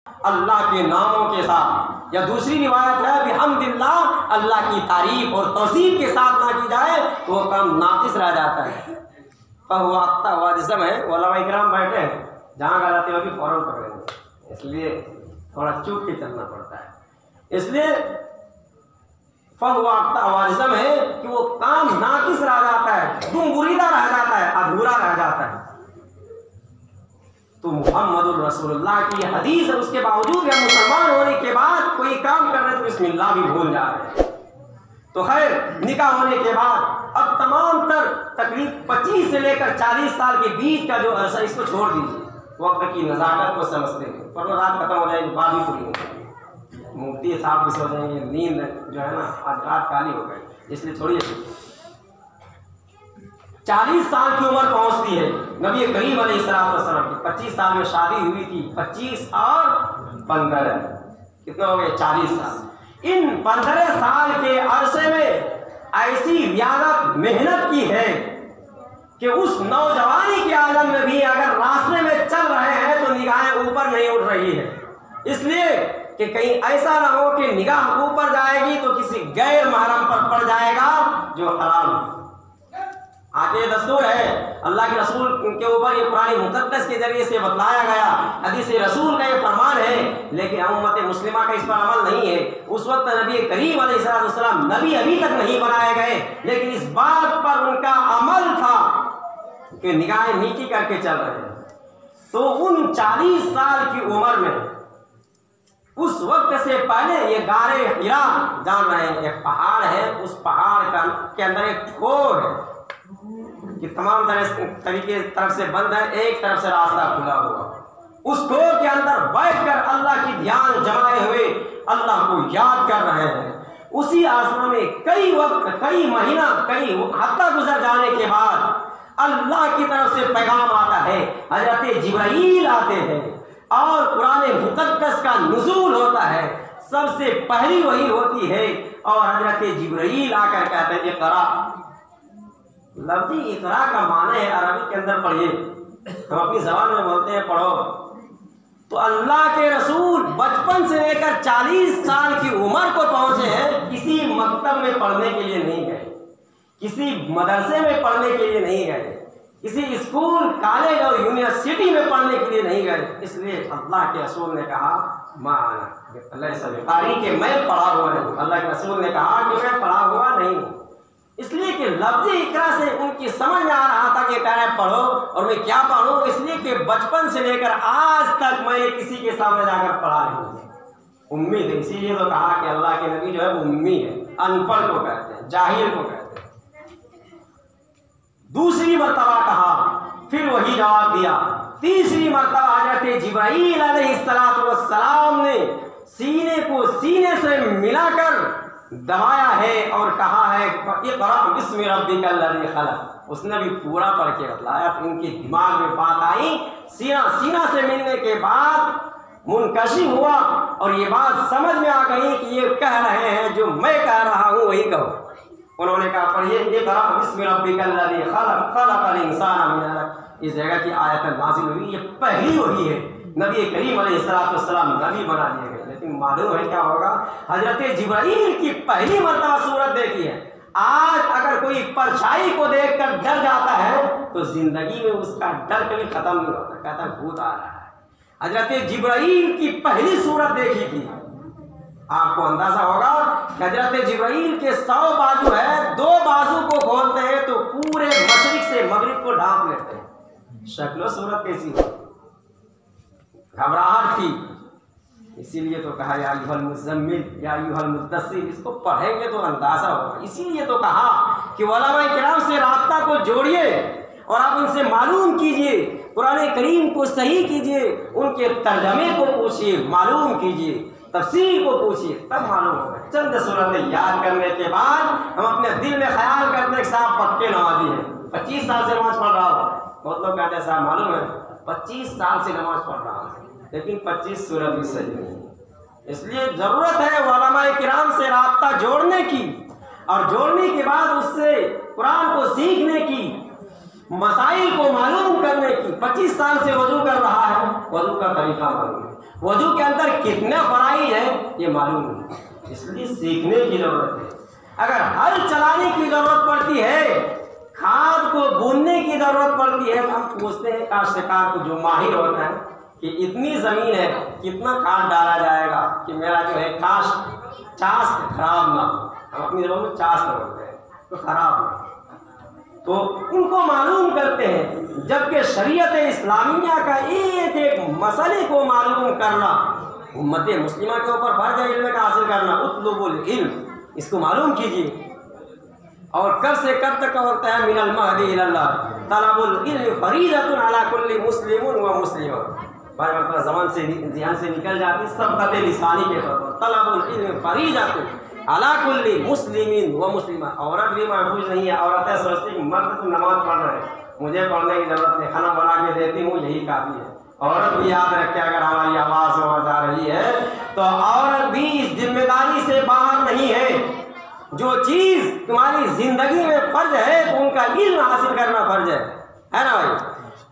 اللہ کے ناموں کے ساتھ، یا دوسری روایت ہے بحمد اللہ، اللہ کی تعریف اور توصیف کے ساتھ نہ کی جائے تو وہ کام ناقص رہ جاتا ہے۔ فہو اقطع ہوا جسم ہے، علماء کرام بیٹھے ہیں، جہاں غلطی ہوگی فوراً پکڑیں گے، اس لیے تھوڑا چپ کے چلنا پڑتا ہے۔ اس لیے فہو اقطع ہوا جسم ہے کہ وہ کام ناقص رہ جاتا ہے، گم بریدہ رہ جاتا ہے، ادھورا رہ جاتا ہے۔ تو محمد الرسول اللہ کی حدیث ہے، اس کے باوجود یا مسلمان ہونے کے بعد کوئی کام کر رہے تو بسم اللہ بھی بھول جا رہے ہیں۔ تو خیر، نکاح ہونے کے بعد اب تمام تر تقریب 25 سے لے کر 40 سال کے بیچ کا جو عرصہ، اس کو چھوڑ دیجیے، وقت کی نزاکت کو سمجھتے ہیں، ورنہ رات ختم ہو جائے گی، بات بھی پوری نہیں ہوگی، مفتی صاحب بھی سو جائیں گے، نیند جو ہے نا آج رات کالی ہو گئی، اس لیے چھوڑیے۔ 40 سال کی عمر پہنچتی ہے نبی کریم علیہ السلام کی، 25 سال میں شادی ہوئی تھی، 25 اور 15 کتنے ہو گئے؟ 40 سال۔ ان 15 سال کے عرصے میں ایسی ریاضت محنت کی ہے کہ اس نوجوانی کے عالم میں بھی اگر راستے میں چل رہے ہیں تو نگاہیں اوپر نہیں اٹھ رہی ہے، اس لیے کہ کہیں ایسا نہ ہو کہ نگاہ اوپر جائے گی تو کسی غیر محرم پر پڑ جائے گا جو حرام ہے۔ آگے دستور ہے اللہ کے رسول کے اوپر، یہ قرآن مقدس کے ذریعے سے بتلایا گیا، حدیث رسول کا یہ فرمان ہے، لیکن امت مسلمہ کا اس پر عمل نہیں ہے۔ اس وقت نبی کریم علیہ السلام نبی ابھی تک نہیں بنائے گئے، لیکن اس بات پر ان کا عمل تھا کہ نگاہیں نیکی کر کے چل رہے ہیں۔ تو ان 40 سال کی عمر میں، اس وقت سے پہلے، یہ غار حرا جان رہے ہیں، ایک پہاڑ ہے، اس پہاڑ کے اندر ایک کھو ہے کہ تمام طریقے طرف سے بند ہے، ایک طرف سے راستہ کھلا ہوا۔ اس کھو کے اندر بیٹھ کر اللہ کی دھیان جمائے ہوئے اللہ کو یاد کر رہے ہیں۔ اسی آسمان میں کئی وقت، کئی مہینہ، کئی ہفتہ گزر جانے کے بعد اللہ کی طرف سے پیغام آتا ہے، حضرت جبرائیل آتے ہیں اور قرآن مقدس کا نزول ہوتا ہے، سب سے پہلی وحی ہوتی ہے، اور حضرت جبرائیل آ کر کہتے ہیں اقرا۔ لفظی اقرا کا معنی ہے، عربی کے اندر پڑھیے، ہم اپنی زبان میں بولتے ہیں پڑھو۔ تو اللہ کے رسول بچپن سے لے کر 40 سال کی عمر کو پہنچے ہیں، کسی مکتب میں پڑھنے کے لیے نہیں گئے، کسی مدرسے میں پڑھنے کے لیے نہیں گئے، کسی اسکول، کالج اور یونیورسٹی میں پڑھنے کے لیے نہیں گئے۔ اس لیے اللہ کے رسول نے کہا قاری کہ میں پڑھا ہوا نہیں ہوں، اللہ کے رسول نے کہا کہ میں پڑھا ہوا نہیں ہوں، اس لیے کہ لفظی اقرا سے ان کی سمجھ میں آ رہا تھا کہ کہہ رہے پڑھو، اور میں کیا پڑھوں، اس لیے کہ بچپن سے لے کر آج تک میں نے کسی کے سامنے جا کر پڑھا نہیں ہوں، امی تھے، اسی لیے تو کہا کہ اللہ کے نبی جو ہے وہ امی ہے، ان پڑھ کو کہتے ہیں، جاہل کو کہتے ہیں۔ دوسری مرتبہ کہا، پھر وہی جواب دیا۔ تیسری مرتبہ حضرت جبرائیل علیہ السلام نے سینے کو سینے سے ملا کر دبایا ہے اور کہا ہے اقرأ بسم ربک الذی خلق۔ اس نے بھی پورا پڑھ کے بتلایا، تو ان کے دماغ میں بات آئی، سینہ سے ملنے کے بعد منکشف ہوا اور یہ بات سمجھ میں آ گئی کہ یہ کہہ رہے ہیں جو میں کہہ رہا ہوں وہی کہو۔ انہوں نے کہا پڑھیے اقرأ بسم ربک الذی خلق خلق الانسان من علق۔ اس جگہ کی آیت نازل ہوئی، یہ پہلی وحی ہے، نبی کریم علیہ السلام نبی بنا دیے گئے، لیکن معلوم ہے کیا ہوگا، حضرت جبرائیل کی پہلی مرتبہ صورت دیکھی ہے۔ آج اگر کوئی پرچھائی کو دیکھ کر ڈر جاتا ہے تو زندگی میں اس کا ڈر کبھی ختم نہیں ہوتا، کہتا بھوت آ رہا ہے۔ حضرت جبرائیل کی پہلی صورت دیکھی تھی، آپ کو اندازہ ہوگا کہ حضرت جبرائیل کے 100 بازو ہے، 2 بازو کو کھولتے ہیں تو پورے مشرق سے مغرب کو ڈھانپ لیتے ہیں۔ شکل و صورت کیسی ہو، گھبراہٹ تھی، اسی لیے تو کہا یا ایھا المزمل یا ایھا المدثر، اس کو پڑھیں گے تو اندازہ ہوگا۔ اسی لیے تو کہا کہ علماء کرام سے رابطہ کو جوڑیے اور آپ ان سے معلوم کیجئے، قرآن کریم کو صحیح کیجئے، ان کے ترجمے کو پوچھیے، معلوم کیجئے، تفسیر کو پوچھیے، تب معلوم ہوگا۔ چند صورتیں یاد کرنے کے بعد ہم اپنے دل میں خیال کرتے ہیں کہ صاحب پکے نمازی ہیں، 25 سال سے نماز پڑھ رہا ہوں۔ بہت لوگ کہتے ہیں صاحب معلوم ہے 25 سال سے نماز پڑھ رہا ہوں، لیکن 25 صورت بھی صحیح نہیں ہے۔ اس لیے ضرورت ہے علماء کرام سے رابطہ جوڑنے کی، اور جوڑنے کے بعد اس سے قرآن کو سیکھنے کی، مسائل کو معلوم کرنے کی۔ 25 سال سے وضو کر رہا ہے، وضو کا طریقہ معلوم ہے، وضو کے اندر کتنے فرائض ہیں یہ معلوم نہیں، اس لیے سیکھنے کی ضرورت ہے۔ اگر ہل چلانے کی ضرورت پڑتی ہے، کھاد کو بوننے کی ضرورت پڑتی ہے، تو ہم پوچھتے ہیں کاشتکار کو جو ماہر ہوتا ہے کہ اتنی زمین ہے کتنا کھاد ڈالا جائے گا کہ میرا جو ہے چاس خراب نہ ہو، ہم اپنی زبان میں چاس بولتے ہیں تو خراب نہ ہو، تو ان کو معلوم کرتے ہیں۔ جبکہ شریعت اسلامیہ کا ایک ایک مسئلے کو معلوم کرنا امت مسلمہ کے اوپر فرض ہے، علم کا حاصل کرنا۔ اطلبوا العلم، اس کو معلوم کیجیے۔ اور کب سے کب تک ہوتا ہے؟ من المہد الی اللہ، طلب العلم فریضۃ علی کل مسلم و مسلمہ۔ بعض مرتبہ زبان سے ذہن سے نکل جاتی سبقت لسانی کے طور پر، طلب العلم فریضۃ علی کل مسلم و مسلمہ۔ عورت بھی محفوظ نہیں ہے، عورتیں سوچتی ہیں مرد تو نماز پڑھ رہے ہیں، مجھے پڑھنے کی ضرورت نہیں، کھانا بنا کے دیتی ہوں یہی کافی ہے۔ عورت بھی یاد رکھے اگر ہماری آواز سمجھ آ رہی ہے تو عورت بھی اس ذمہ داری سے باہر نہیں ہے۔ جو چیز تمہاری زندگی میں فرض ہے تو ان کا علم حاصل کرنا فرض ہے نا بھائی؟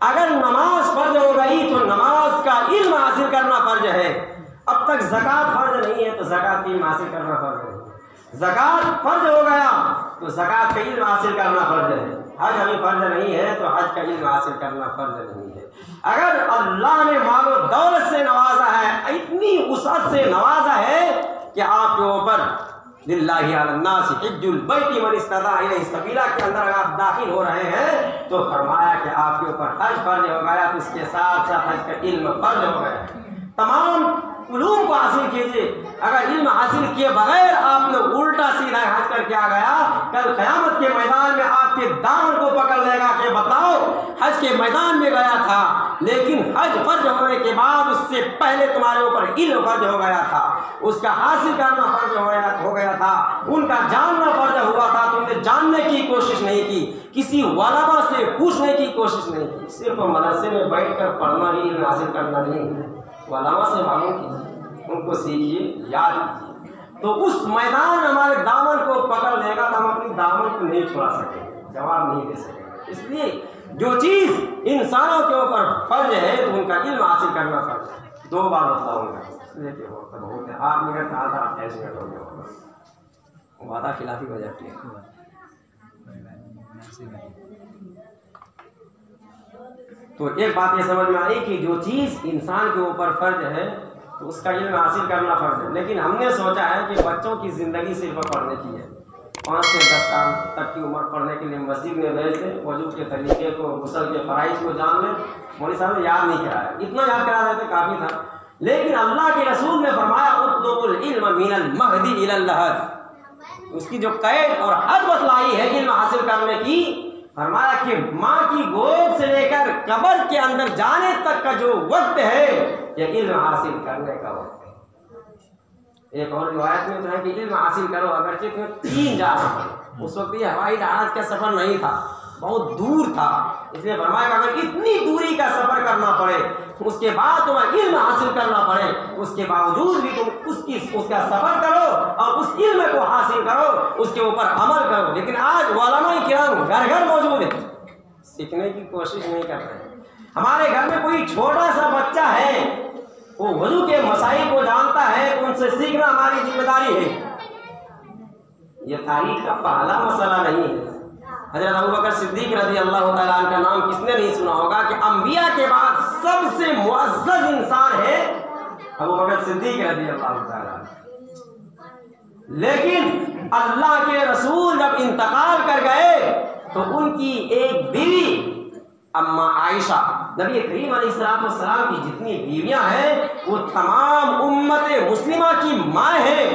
اگر نماز فرض ہو گئی تو نماز کا علم حاصل کرنا فرض ہے۔ اب تک زکوٰۃ فرض نہیں ہے تو زکوٰۃ کا علم حاصل کرنا فرض ہے۔ زکوٰۃ فرض ہو گیا تو زکوٰۃ کا علم حاصل کرنا فرض ہے۔ حج ابھی فرض نہیں ہے تو حج کا علم حاصل کرنا فرض نہیں ہے۔ اگر اللہ نے مال و دولت سے نوازا ہے، اتنی وسعت سے نوازا ہے کہ آپ کے اوپر للہ علی الناس حج البیت من استطاع الیہ سبیلا کے اندر اگر آپ داخل ہو رہے ہیں تو فرمایا کہ آپ کے اوپر حج فرض ہو گیا، تو اس کے ساتھ ساتھ حج کا علم فرض ہو گیا۔ تمام علوم کو حاصل کیجیے، اگر علم حاصل کیے بغیر آپ نے الٹا سیدھا حج کر کے آ گیا، کل قیامت کے میدان میں آپ کے دامن کو پکڑ لے گا کہ بتاؤ حج کے میدان میں گیا تھا لیکن حج فرض ہونے کے بعد اس سے پہلے تمہارے اوپر علم فرض ہو گیا تھا، اس کا حاصل کرنا فرض ہو گیا تھا، ان کا جاننا فرض ہوا تھا، تم نے جاننے کی کوشش نہیں کی، کسی علماء سے پوچھنے کی کوشش نہیں کی۔ صرف مدرسے میں بیٹھ کر پڑھنا ہی علم حاصل کرنا نہیں ہے، علماء سے معلوم کیجیے، ان کو سیکھیے، یاد کیجیے، تو اس میدان ہمارے دامن کو پکڑ لے گا تو ہم اپنی دامن کو نہیں چھوڑا سکیں گے، جواب نہیں دے سکیں گے۔ اس لیے جو چیز انسانوں کے اوپر فرض ہے تو ان کا علم حاصل کرنا فرض ہے۔ دو بار بتلاؤں گا، اس لیے کہ بہت ہے، 8 منٹ کہا تھا 28 منٹ ہو گیا، وعدہ خلافی ہو جاتی ہے۔ تو ایک بات یہ سمجھ میں آئی کہ جو چیز انسان کے اوپر فرض ہے تو اس کا علم حاصل کرنا فرض ہے، لیکن ہم نے سوچا ہے کہ بچوں کی زندگی صرف پڑھنے کی ہے، 5 سے 10 سال تک کی عمر پڑھنے کے لیے مسجد میں بھیج دیں، وضو کے طریقے کو، غسل کے فرائض کو جان لیں۔ مولوی صاحب نے یاد نہیں کرایا، اتنا یاد کرا دیتے کافی تھا، لیکن اللہ کے رسول نے فرمایا اطلبوا العلم من المہد الی اللحد، اس کی جو قید اور حد بتلائی ہے علم حاصل کرنے کی، فرمایا کہ ماں کی گود سے لے کر قبر کے اندر جانے تک کا جو وقت ہے یہ علم حاصل کرنے کا وقت ہے۔ ایک اور روایت میں تو ہے کہ علم حاصل کرو، اگرچہ تمہیں 3 جانا پڑے، اس وقت یہ ہوائی جہاز کا سفر نہیں تھا، بہت دور تھا، اس لیے فرمایا کہ اگر اتنی دوری کا سفر کرنا پڑے اس کے بعد تمہیں علم حاصل کرنا پڑے، اس کے باوجود بھی تم اس کا سفر کرو اور اس علم کو حاصل کرو، اس کے اوپر عمل کرو۔ لیکن آج علماء کرام گھر گھر موجود ہیں، سیکھنے کی کوشش نہیں کر رہے۔ ہمارے گھر میں کوئی چھوٹا سا بچہ ہے، وہ وضو کے مسائل کو جانتا ہے، ان سے سیکھنا ہماری ذمہ داری ہے۔ یہ تاریخ کا پہلا مسئلہ نہیں ہے۔ حضرت ابوبکر صدیق رضی اللہ تعالیٰ عنہ کا نام کس نے نہیں سنا ہوگا کہ انبیاء کے بعد سب سے معزز انسان ہے ابوبکر صدیق رضی اللہ تعالیٰ عنہ، لیکن اللہ کے رسول جب انتقال کر گئے تو ان کی ایک بیوی اما عائشہ، نبی کریم علیہ السلام کی جتنی بیویاں ہیں وہ تمام امت مسلمہ کی ماں ہیں،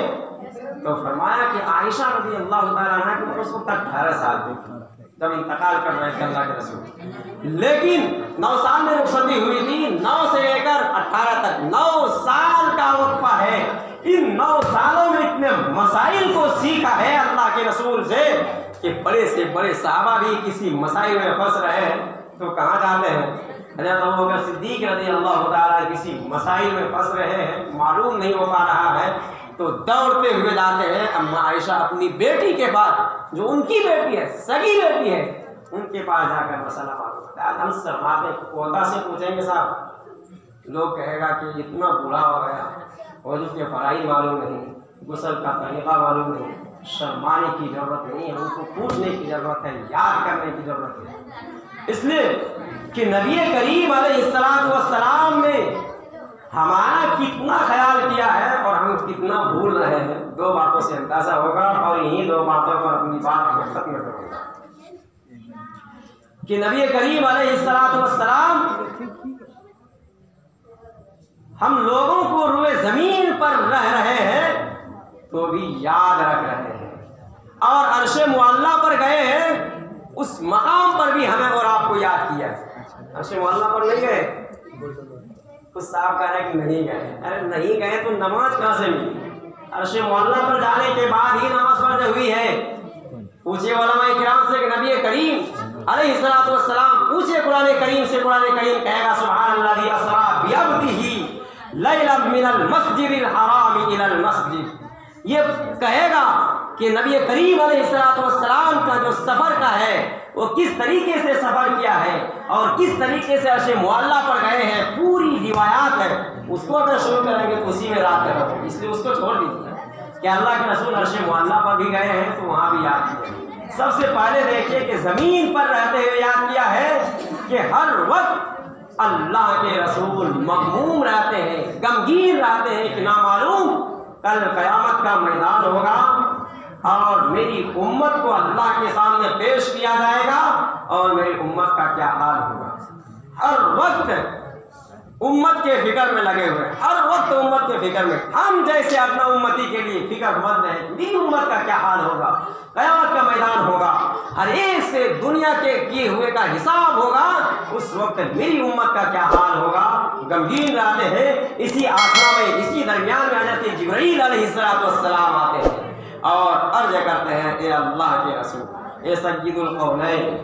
تو فرمایا کہ عائشہ رضی اللہ تعالیٰ عنہ کی اس وقت 18 سال کی جب انتقال کر رہے تھے اللہ کے رسول، لیکن 9 سال میں رخصتی ہوئی تھی، 9 سے لے کر 18 تک 9 سال کا وقفہ ہے۔ ان 9 سالوں میں اتنے مسائل کو سیکھا ہے اللہ کے رسول سے کہ بڑے سے بڑے صحابہ بھی کسی مسائل میں پھنس رہے ہیں تو کہاں جاتے ہیں؟ حضرت ابوبکر صدیق رضی اللہ تعالیٰ کسی مسائل میں پھنس رہے ہیں، معلوم نہیں ہو پا رہا ہے تو دوڑتے ہوئے جاتے ہیں اما عائشہ اپنی بیٹی کے پاس، جو ان کی بیٹی ہے، سگی بیٹی ہے، ان کے پاس جا کر مسئلہ معلوم ہوتا ہے۔ ہم سرماتے پوتا سے پوچھیں گے صاحب لوگ کہے گا کہ اتنا بوڑھا ہو گیا، وضو کے فرائض معلوم نہیں، غسل کا طریقہ معلوم نہیں، شرمانے کی ضرورت نہیں ہے، ان کو پوچھنے کی ضرورت ہے، یاد کرنے کی ضرورت ہے، اس لیے کہ نبی کریم علیہ السلام نے ہمارا کتنا خیال کیا ہے اور ہم کتنا بھول رہے ہیں، دو باتوں سے اندازہ ہوگا، اور انہی دو باتوں پر اپنی بات کو ختم کروں گا کہ نبی کریم علیہ السلام ہم لوگوں کو روئے زمین پر رہ رہے ہیں تو بھی یاد رکھ رہے ہیں، اور عرش معلیٰ پر گئے ہیں، اس مقام پر بھی ہمیں اور آپ کو یاد کیا ہے۔ عرش معلیٰ پر نہیں گئے، کچھ صاحب کہہ رہے ہیں کہ نہیں گئے، ارے نہیں گئے تو نماز کہاں سے ملی؟ عرش معلیٰ پر جانے کے بعد ہی نماز فرض ہوئی ہے۔ پوچھے علماء کرام سے کہ نبی کریم علیہ السلام پوچھے قرآن کریم سے، قرآن کریم کہے گا سبحان الذی اسری بعبدہ لیلا من المسجد الحرام الی المسجد، یہ کہے گا کہ نبی کریم علیہ السلام کا جو سفر کا ہے وہ کس طریقے سے سفر کیا ہے اور کس طریقے سے عرش معلیٰ پر گئے ہیں، پوری روایات ہے، اس کو اگر شروع کریں گے تو اسی میں رات کرو، اس لیے اس کو چھوڑ دیجیے کہ اللہ کے رسول عرش معلیٰ پر بھی گئے ہیں تو وہاں بھی یاد کیا۔ سب سے پہلے دیکھیے کہ زمین پر رہتے ہوئے یاد کیا ہے کہ ہر وقت اللہ کے رسول مغموم رہتے ہیں، غمگین رہتے ہیں کہ نامعلوم کل قیامت کا میدان ہوگا اور میری امت کو اللہ کے سامنے پیش کیا جائے گا اور میری امت کا کیا حال ہوگا۔ ہر وقت امت کے فکر میں لگے ہوئے، ہر وقت امت کے فکر میں، ہم جیسے اپنا امتی کے لیے فکر مند ہیں، میری امت کا کیا حال ہوگا، قیامت کا میدان ہوگا، ہر ایک سے دنیا کے کیے ہوئے کا حساب ہوگا، اس وقت میری امت کا کیا حال ہوگا، غمگین رہتے ہیں۔ اسی آسمان میں، اسی درمیان میں حضرت جبرائیل علیہ السلام آتے ہیں اور عرض کرتے ہیں اے اللہ کے رسول، اے سید القونین،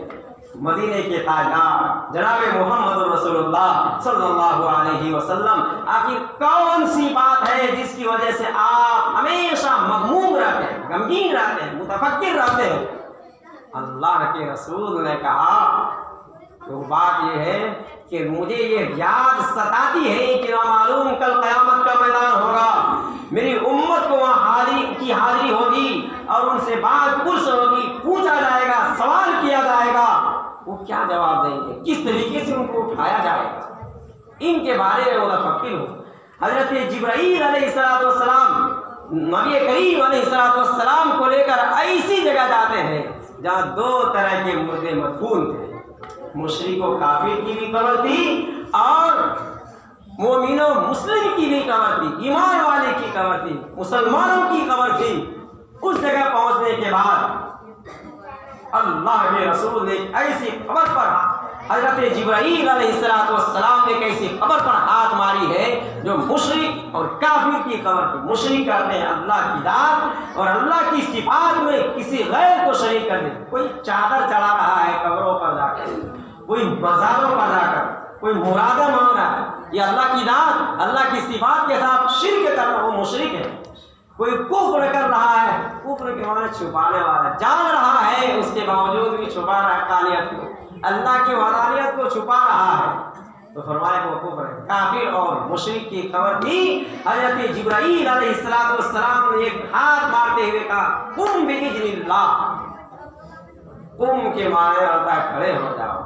مدینے کے تاجدار جناب محمد رسول اللہ صلی اللہ علیہ وسلم، آخر کون سی بات ہے جس کی وجہ سے آپ ہمیشہ مغموم رہتے ہیں، غمگین رہتے ہیں، متفکر رہتے ہیں؟ اللہ کے رسول نے کہا تو بات یہ ہے کہ مجھے یہ یاد ستاتی ہے کہ نامعلوم کل قیامت کا میدان ہوگا، میری امت کو وہاں حاضری ہوگی اور ان سے بات پرس ہوگی، پوچھا جائے گا، سوال کیا جائے گا، وہ کیا جواب دیں گے، کس طریقے سے ان کو اٹھایا جائے گا، ان کے بارے میں متفکر ہو۔ حضرت جبرائیل علیہ السلام نبی کریم علیہ السلام کو لے کر ایسی جگہ جاتے ہیں جہاں دو طرح کے مردے مدفون تھے، مشرک و کافر کی بھی قبر تھی اور مومن و مسلم کی بھی قبر تھی، ایمان والے کی قبر تھی، مسلمانوں کی قبر تھی۔ اس جگہ پہنچنے کے بعد اللہ کے رسول نے ایسی قبر پر حضرت جبرائیل علیہ السلام نے ایسی قبر پر ہاتھ ماری ہے جو مشرک اور کافر کی قبر تھی۔ مشرک کرتے ہیں اللہ کی ذات اور اللہ کی صفات میں کسی غیر کو شریک کر دے، کوئی چادر چڑھا رہا ہے قبروں پر جا کر، کوئی مزاروں پر جا کر کوئی مرادہ مانگ رہا ہے، یہ اللہ کی ذات اللہ کی صفات کے ساتھ شرک کر رہا، وہ مشرک ہے۔ کوئی کفر کر رہا ہے، کفر کے معنی چھپانے والا، جان رہا ہے اس کے باوجود بھی چھپا رہا ہے حقانیت کو، اللہ کی وحدانیت کو چھپا رہا ہے، تو فرمایا وہ کفر ہے۔ کافر اور مشرک کی خبر تھی۔ حضرت جبرائیل علیہ السلام نے ایک ہاتھ مارتے ہوئے کہا قم بإذن اللہ، قم کے معنی ہوتا ہے کھڑے ہو جاؤ،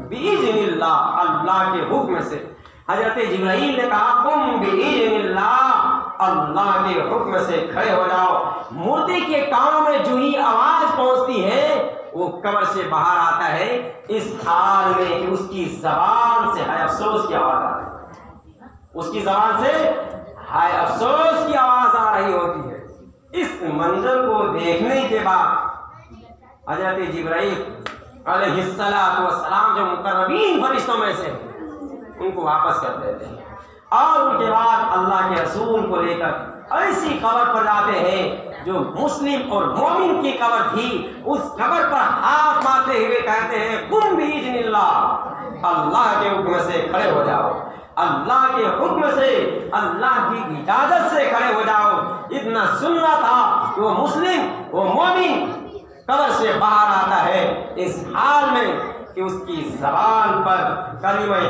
بإذن اللہ، اللہ کے حکم سے۔ حضرت جبرائیل نے کہا قم بإذن اللہ، اللہ کے حکم سے کھڑے ہو جاؤ۔ مردے کے کانوں میں جو ہی آواز پہنچتی ہے وہ قبر سے باہر آتا ہے، اس حال میں کہ اس کی زبان سے ہائے افسوس کی آواز آ رہی ہے، اس کی زبان سے ہائے افسوس کی آواز آ رہی ہوتی ہے۔ اس منظر کو دیکھنے کے بعد حضرت جبرائیل علیہ السلام جو مقربین فرشتوں میں سے ان کو واپس کر دیتے ہیں اور ان کے بعد اللہ کے رسول کو لے کر ایسی قبر پر جاتے ہیں جو مسلم اور مومن کی قبر تھی، اس قبر پر ہاتھ مارتے ہوئے کہتے ہیں قم بإذن اللہ، اللہ کے حکم سے کھڑے ہو جاؤ، اللہ کے حکم سے، اللہ کی اجازت سے کھڑے ہو جاؤ۔ اتنا سننا تھا کہ وہ مسلم وہ مومن قبر سے باہر آتا ہے اس حال میں کہ اس کی زبان پر کلمہ